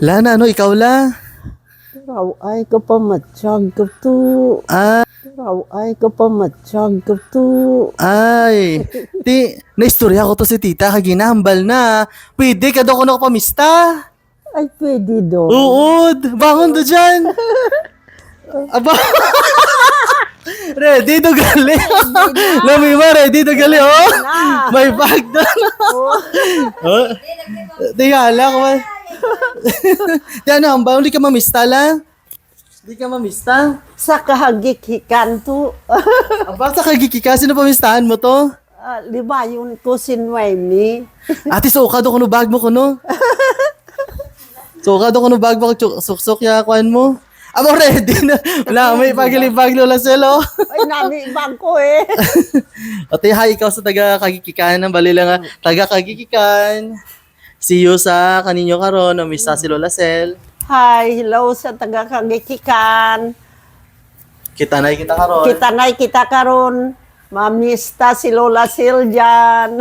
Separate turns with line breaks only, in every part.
La na, ano, ikaw la?
Raw ay ka pa matsyag ka to.
Ah,
Raw ay ka pa matsyag ka to.
ay. Naistorya ko to si tita, kaginahambal na. Pwede ka daw ko nakapamista.
Ay, pwede do.
Uod, bangon do dyan. Aba. Ready to gali. Lamima, ready to gali, oh. May bag doon. Oh. Tingala ko. Yan, hambal, hindi ka mamista lang. Hindi ka mamista.
Sa kahagikikan to.
Aba, sa kagikika, sino pamistahan mo to?
Lima yun ko sinway
Ate, suka do kuno bag mo kuno. Suka do kuno bag mo, suksok ya kuan mo. Amo ready na. Wala, may pagilibag lola selo.
Ay, nani-ibang ko eh.
Ate, hi, ikaw sa taga kagikikan. Ang bali lang nga, taga kagikikan. See you sa kaninyo karon, namista si Lola Sel.
Hi, hello sa taga-kagikikan.
Kita na kita karon.
Kita karon. Mamista si Lola Sil dyan.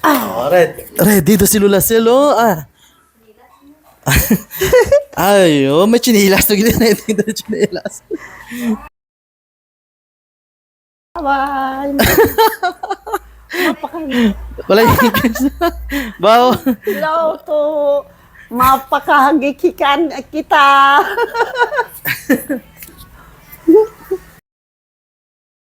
Oh, ready to si Lola Sel, oh. Ay, oh, may chinilas to gina ready to chinilas.
Bye.
Wala yung Bao.
Hello to mapakahagikikan kita.